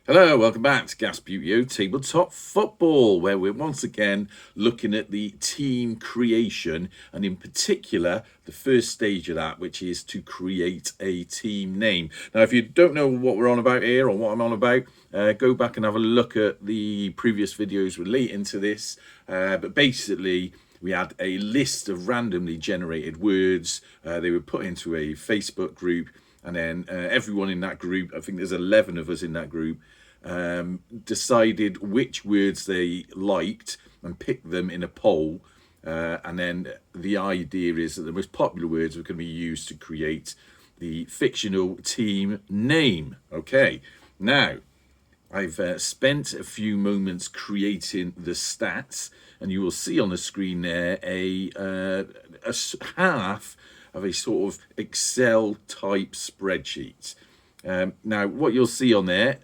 Hello, welcome back to Gasputio Tabletop Football, where we're once again looking at the team creation, and in particular, the first stage of that, which is to create a team name. Now, if you don't know what we're on about here or what I'm on about, go back and have a look at the previous videos relating to this. But basically, we had a list of randomly generated words. They were put into a Facebook group. And then everyone in that group, I think there's 11 of us in that group, decided which words they liked and picked them in a poll. And then the idea is that the most popular words are going to be used to create the fictional team name. Okay, now I've spent a few moments creating the stats, and you will see on the screen there a half of a sort of Excel type spreadsheet. Now, what you'll see on there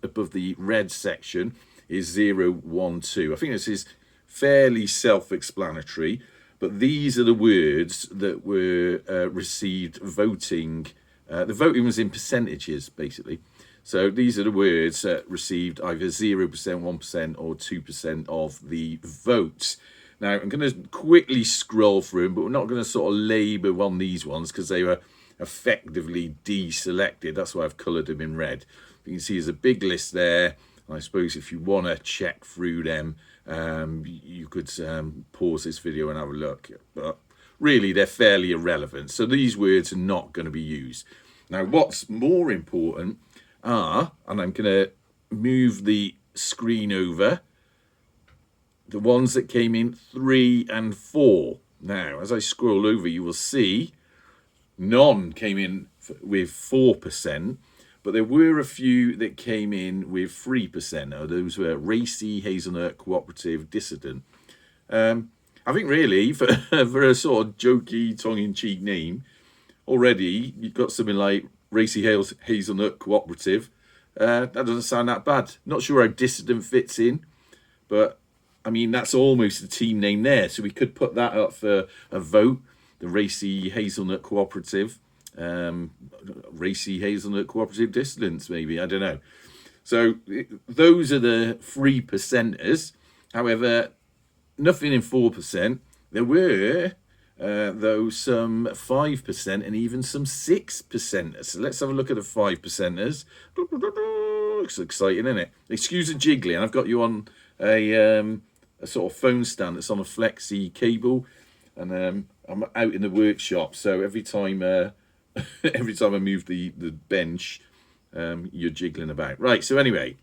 above the red section is 0, 1, 2. I think this is fairly self-explanatory, but these are the words that were received voting. The voting was in percentages, basically. So these are the words that received either 0%, 1%, or 2% of the votes. Now, I'm going to quickly scroll through them, but we're not going to sort of labour on these ones because they were effectively deselected. That's why I've coloured them in red. You can see there's a big list there. I suppose if you want to check through them, you could pause this video and have a look. But really, they're fairly irrelevant. So these words are not going to be used. Now, what's more important are, and I'm going to move the screen over, the ones that came in 3 and 4. Now, as I scroll over, you will see none came in with 4%, but there were a few that came in with 3%. Now, those were Racy, Hazelnut, Cooperative, Dissident. I think really, for a sort of jokey, tongue-in-cheek name, already you've got something like Racy, Hazelnut, Cooperative. That doesn't sound that bad. Not sure how Dissident fits in, but I mean, that's almost a team name there. So we could put that up for a vote. The Racy Hazelnut Cooperative. Racy Hazelnut Cooperative Dissidents, maybe. I don't know. So those are the 3%ers. However, nothing in 4%. There were, though, some 5% and even some 6%ers. So let's have a look at the 5%ers. Looks exciting, isn't it? Excuse the jiggling. I've got you on a sort of phone stand that's on a flexi cable, and I'm out in the workshop, so every time I move the bench, you're jiggling about. Right, so anyway,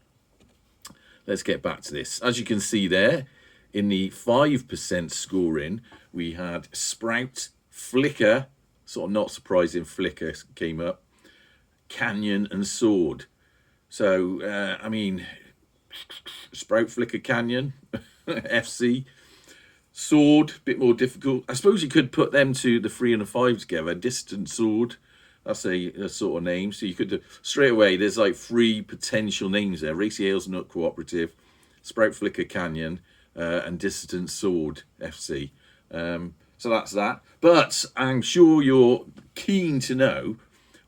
let's get back to this. As you can see there, in the 5% scoring, we had Sprout, Flicker, sort of not surprising, Flicker came up, Canyon and Sword. So, I mean, Sprout, Flicker, Canyon, FC. Sword, a bit more difficult. I suppose you could put them to the 3 and the 5 together. Distant Sword, that's a sort of name. So you could do, straight away, there's like 3 potential names there. Racy Hazelnut Cooperative, Sprout, Flicker, Canyon, and Distant Sword FC. So that's that. But I'm sure you're keen to know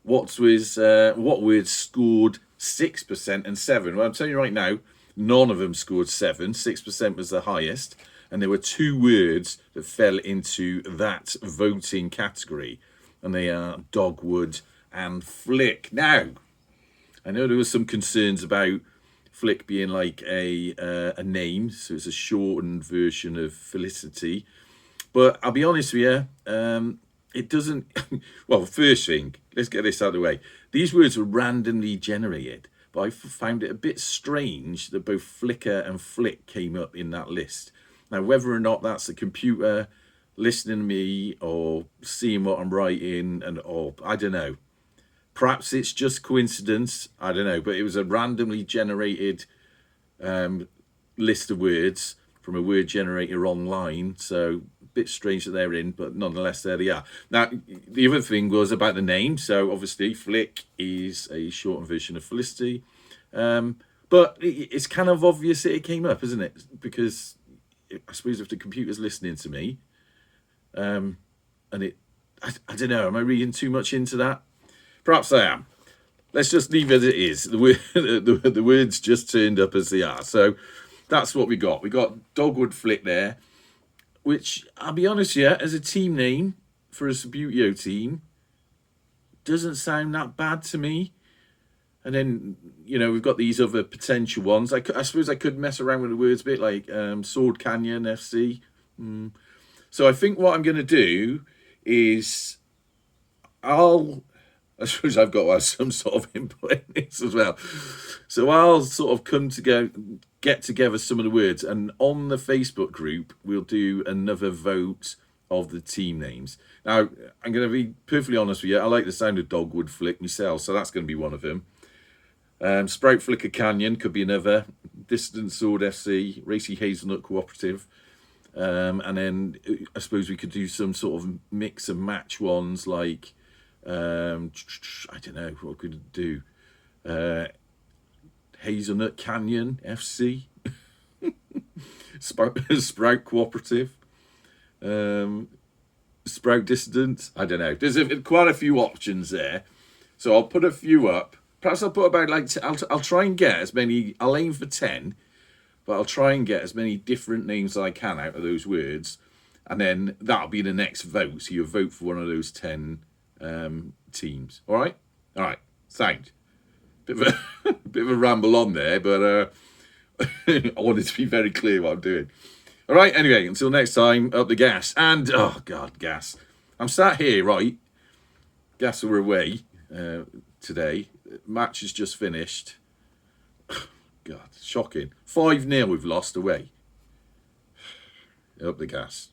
what words scored 6% and 7. Well, I'm telling you right now, none of them scored 7. 6% was the highest. And there were 2 words that fell into that voting category. And they are Dogwood and Flick. Now, I know there was some concerns about Flick being like a name. So it's a shortened version of Felicity. But I'll be honest with you, it doesn't... Well, first thing, let's get this out of the way. These words were randomly generated. But I found it a bit strange that both Flicker and Flick came up in that list. Now, whether or not that's the computer listening to me or seeing what I'm writing, or I don't know. Perhaps it's just coincidence. I don't know. But it was a randomly generated list of words from a word generator online. So a bit strange that they're in, but nonetheless, there they are. Now, the other thing was about the name. So obviously, Flick is a shortened version of Felicity. But it's kind of obvious that it came up, isn't it? Because I suppose if the computer's listening to me, and I don't know, am I reading too much into that? Perhaps I am. let's just leave it as it is. The words just turned up as they are. So that's what we got. We got Dogwood Flick there, which I'll be honest, yeah, as a team name for a Subbuteo team, doesn't sound that bad to me. And then, you know, we've got these other potential ones. I suppose I could mess around with the words a bit, like Sword Canyon FC. So I think what I'm going to do is I suppose I've got to have some sort of input in this as well. So I'll sort of get together some of the words, and on the Facebook group, we'll do another vote of the team names. Now, I'm going to be perfectly honest with you. I like the sound of Dogwood Flick myself, so that's going to be one of them. Sprout Flicker Canyon could be another. Distant Sword FC, Racy Hazelnut Cooperative. And then I suppose we could do some sort of mix and match ones, like, I don't know, what could it do? Hazelnut Canyon FC. Sprout Cooperative. Sprout Dissident. I don't know. There's quite a few options there. So I'll put a few up. Perhaps I'll put about, like, I'll try and get as many. I'll aim for 10, but I'll try and get as many different names as I can out of those words, and then that'll be the next vote. So you vote for one of those 10 teams. All right, sound. Bit of a ramble on there, but I wanted to be very clear what I'm doing. All right. Anyway, until next time, up the gas. And oh god, gas. I'm sat here, right? Gas are away today. Match has just finished. God, shocking. 5-0 we've lost away. Up the gas.